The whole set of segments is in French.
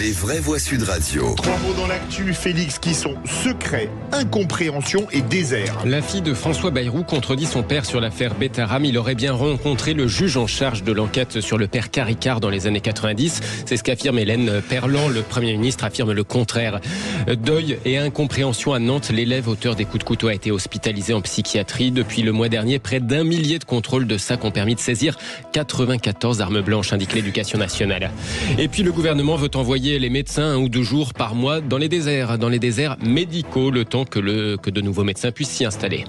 Les vraies voix Sud Radio. 3 mots dans l'actu, Félix, qui sont secret, incompréhension et désert. La fille de François Bayrou contredit son père sur l'affaire Betaram. Il aurait bien rencontré le juge en charge de l'enquête sur le père Caricard dans les années 90. C'est ce qu'affirme Hélène Perlan. Le Premier ministre affirme le contraire. Deuil et incompréhension à Nantes. L'élève auteur des coups de couteau a été hospitalisé en psychiatrie. Depuis le mois dernier, près d'1 millier de contrôles de sacs ont permis de saisir 94 armes blanches, indique l'Éducation nationale. Et puis le gouvernement veut envoyer les médecins 1 ou 2 jours par mois dans les déserts médicaux, le temps que de nouveaux médecins puissent s'y installer.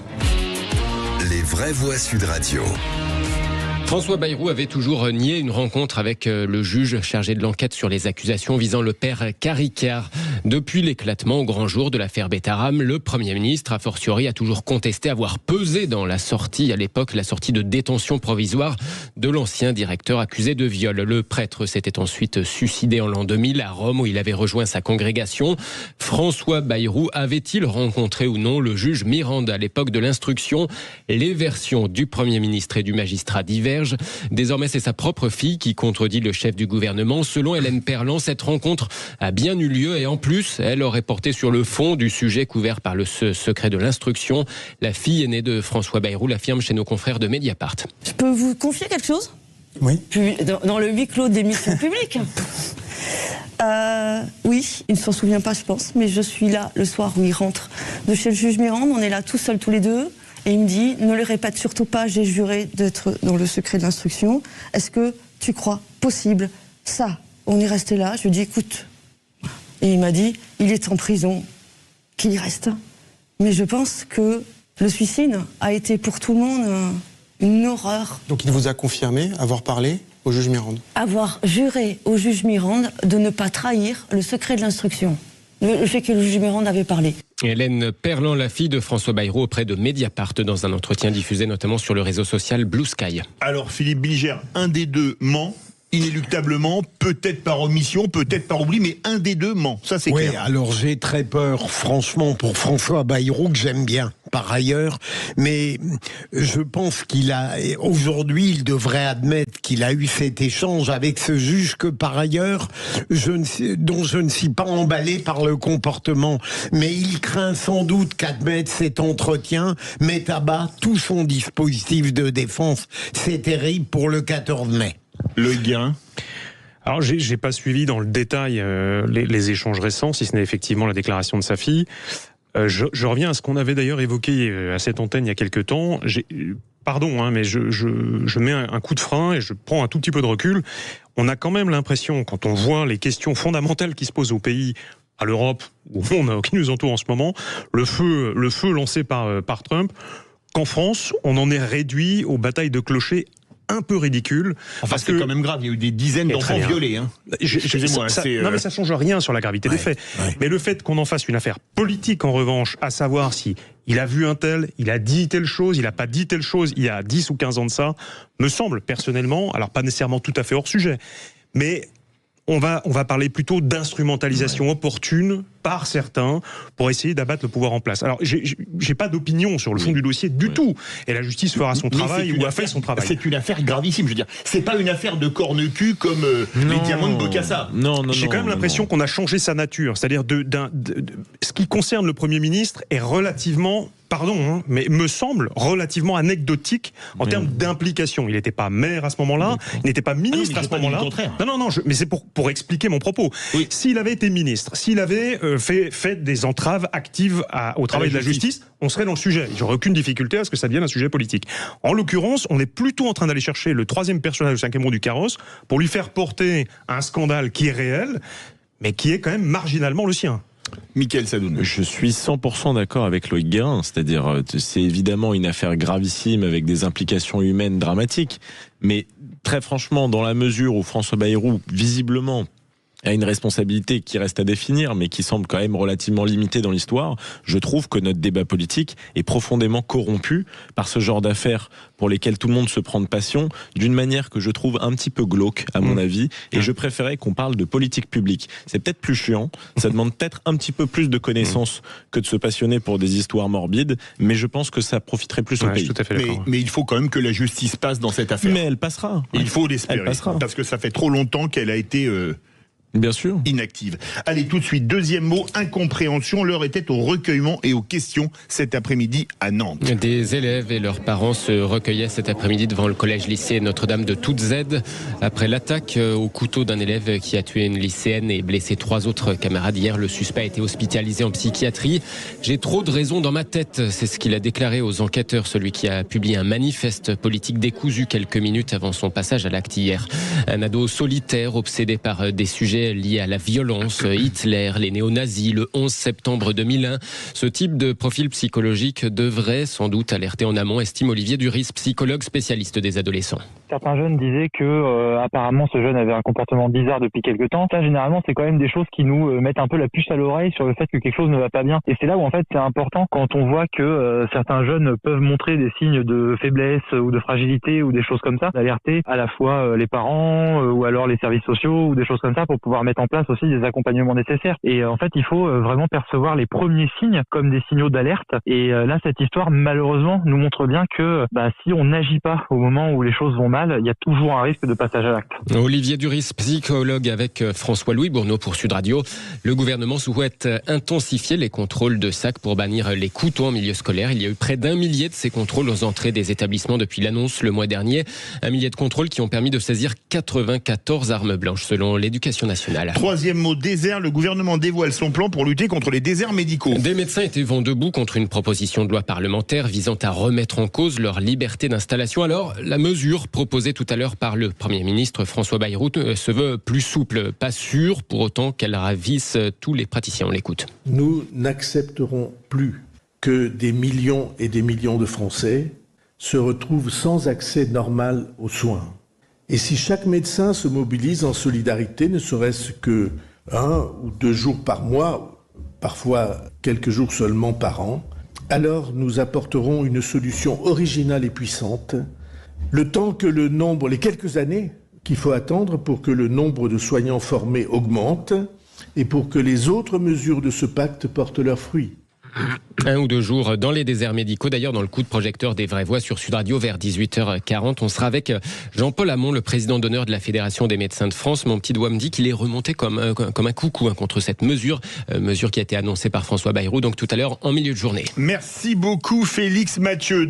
Les vraies voix Sud Radio. François Bayrou avait toujours nié une rencontre avec le juge chargé de l'enquête sur les accusations visant le père Caricard. Depuis l'éclatement au grand jour de l'affaire Betaram, le Premier ministre, a fortiori, a toujours contesté avoir pesé dans la sortie de détention provisoire de l'ancien directeur accusé de viol. Le prêtre s'était ensuite suicidé en l'an 2000 à Rome où il avait rejoint sa congrégation. François Bayrou avait-il rencontré ou non le juge Mirande à l'époque de l'instruction? Les versions du Premier ministre et du magistrat divergent. Désormais, c'est sa propre fille qui contredit le chef du gouvernement. Selon Hélène Perlan, cette rencontre a bien eu lieu et en plus, elle aurait porté sur le fond du sujet couvert par le secret de l'instruction. La fille aînée de François Bayrou l'affirme chez nos confrères de Mediapart. Je peux vous confier quelque chose ? Oui. Dans le huis clos des missions publiques. Oui, il ne s'en souvient pas, je pense, mais je suis là le soir où il rentre de chez le juge Mirande. On est là tout seuls, tous les deux. Et il me dit, ne le répète surtout pas, j'ai juré d'être dans le secret de l'instruction. Est-ce que tu crois possible ça? On est resté là, je lui ai dit, écoute. Et il m'a dit, il est en prison, qu'il y reste. Mais je pense que le suicide a été pour tout le monde une horreur. Donc il vous a confirmé avoir parlé au juge Mirande? Avoir juré au juge Mirande de ne pas trahir le secret de l'instruction. Le fait que le juge Mirande avait parlé. Hélène Perlan, la fille de François Bayrou, auprès de Mediapart, dans un entretien diffusé notamment sur le réseau social Blue Sky. Alors Philippe Bilger, un des deux ment, inéluctablement, peut-être par omission, peut-être par oubli, mais un des deux ment, ça c'est clair. Oui, alors j'ai très peur, franchement, pour François Bayrou, que j'aime bien, par ailleurs, mais je pense aujourd'hui, il devrait admettre qu'il a eu cet échange avec ce juge que, par ailleurs, dont je ne suis pas emballé par le comportement, mais il craint sans doute qu'admettre cet entretien mette à bas tout son dispositif de défense. C'est terrible pour le 14 mai. Loïc Guérin. Alors, j'ai pas suivi dans le détail les échanges récents, si ce n'est effectivement la déclaration de sa fille. Je reviens à ce qu'on avait d'ailleurs évoqué à cette antenne il y a quelques temps. Pardon, mais je mets un coup de frein et je prends un tout petit peu de recul. On a quand même l'impression, quand on voit les questions fondamentales qui se posent au pays, à l'Europe, au monde qui nous entoure en ce moment, le feu lancé par Trump, qu'en France, on en est réduit aux batailles de clochers un peu ridicule. Enfin, c'est quand même grave, il y a eu des dizaines d'enfants violés. Hein. Excusez-moi. Non, mais ça change rien sur la gravité des faits. Ouais. Mais le fait qu'on en fasse une affaire politique, en revanche, à savoir si il a vu un tel, il a dit telle chose, il n'a pas dit telle chose, il y a 10 ou 15 ans de ça, me semble, personnellement, alors pas nécessairement tout à fait hors sujet, mais on va parler plutôt d'instrumentalisation opportune par certains pour essayer d'abattre le pouvoir en place. Alors, j'ai pas d'opinion sur le fond du dossier du tout. Et la justice fera son travail ou a fait son travail. C'est une affaire gravissime, je veux dire. C'est pas une affaire de corne-cul comme les diamants de Bokassa. J'ai quand même l'impression qu'on a changé sa nature. C'est-à-dire, ce qui concerne le Premier ministre est relativement... Pardon, mais me semble relativement anecdotique en termes d'implication. Il n'était pas maire à ce moment-là, il n'était pas ministre à ce moment-là. Non, mais c'est pour expliquer mon propos. Oui. S'il avait été ministre, s'il avait fait des entraves actives au travail de la justice, on serait dans le sujet. J'aurais aucune difficulté à ce que ça devienne un sujet politique. En l'occurrence, on est plutôt en train d'aller chercher le troisième personnage du cinquième rang du carrosse pour lui faire porter un scandale qui est réel, mais qui est quand même marginalement le sien. Mickaël Sadoun. Je suis 100% d'accord avec Loïc Guérin, c'est-à-dire c'est évidemment une affaire gravissime avec des implications humaines dramatiques, mais très franchement, dans la mesure où François Bayrou, visiblement, a une responsabilité qui reste à définir, mais qui semble quand même relativement limitée dans l'histoire, je trouve que notre débat politique est profondément corrompu par ce genre d'affaires pour lesquelles tout le monde se prend de passion, d'une manière que je trouve un petit peu glauque, à mon avis, et je préférais qu'on parle de politique publique. C'est peut-être plus chiant, ça demande peut-être un petit peu plus de connaissances que de se passionner pour des histoires morbides, mais je pense que ça profiterait plus au pays. Tout à fait mais il faut quand même que la justice passe dans cette affaire. Mais elle passera. Il faut l'espérer, parce que ça fait trop longtemps qu'elle a été... Bien sûr. Inactive. Allez, tout de suite, deuxième mot, incompréhension. L'heure était au recueillement et aux questions cet après-midi à Nantes. Des élèves et leurs parents se recueillaient cet après-midi devant le collège-lycée Notre-Dame de Toutes-Aides après l'attaque au couteau d'un élève qui a tué une lycéenne et blessé 3 autres camarades. Hier, le suspect a été hospitalisé en psychiatrie. J'ai trop de raisons dans ma tête, c'est ce qu'il a déclaré aux enquêteurs, celui qui a publié un manifeste politique décousu quelques minutes avant son passage à l'acte hier. Un ado solitaire obsédé par des sujets liés à la violence, Hitler, les néo-nazis, le 11 septembre 2001. Ce type de profil psychologique devrait sans doute alerter en amont, estime Olivier Duris, psychologue spécialiste des adolescents. Certains jeunes disaient que apparemment ce jeune avait un comportement bizarre depuis quelques temps. Ça, généralement, c'est quand même des choses qui nous mettent un peu la puce à l'oreille sur le fait que quelque chose ne va pas bien. Et c'est là où en fait c'est important quand on voit que certains jeunes peuvent montrer des signes de faiblesse ou de fragilité ou des choses comme ça, d'alerter à la fois les parents ou alors les services sociaux ou des choses comme ça pour pouvoir mettre en place aussi des accompagnements nécessaires. Et en fait, il faut vraiment percevoir les premiers signes comme des signaux d'alerte. Et là, cette histoire, malheureusement, nous montre bien que si on n'agit pas au moment où les choses vont mal, il y a toujours un risque de passage à l'acte. Olivier Duris, psychologue avec François-Louis Bourneau pour Sud Radio. Le gouvernement souhaite intensifier les contrôles de sacs pour bannir les couteaux en milieu scolaire. Il y a eu près d'1 millier de ces contrôles aux entrées des établissements depuis l'annonce le mois dernier. 1 millier de contrôles qui ont permis de saisir 94 armes blanches selon l'Éducation nationale. Troisième mot, désert. Le gouvernement dévoile son plan pour lutter contre les déserts médicaux. Des médecins étaient vent debout contre une proposition de loi parlementaire visant à remettre en cause leur liberté d'installation. Alors, la mesure proposée tout à l'heure par le Premier ministre François Bayrou se veut plus souple. Pas sûr pour autant qu'elle ravisse tous les praticiens. On l'écoute. Nous n'accepterons plus que des millions et des millions de Français se retrouvent sans accès normal aux soins. Et si chaque médecin se mobilise en solidarité, ne serait-ce que 1 ou 2 jours par mois, parfois quelques jours seulement par an, alors nous apporterons une solution originale et puissante, le temps que les quelques années qu'il faut attendre pour que le nombre de soignants formés augmente et pour que les autres mesures de ce pacte portent leurs fruits. 1 ou 2 jours dans les déserts médicaux. D'ailleurs, dans le coup de projecteur des Vraies Voix sur Sud Radio vers 18h40, on sera avec Jean-Paul Hamon, le président d'honneur de la Fédération des médecins de France. Mon petit doigt me dit qu'il est remonté comme un coucou contre cette mesure qui a été annoncée par François Bayrou, donc tout à l'heure en milieu de journée. Merci beaucoup Félix Mathieu.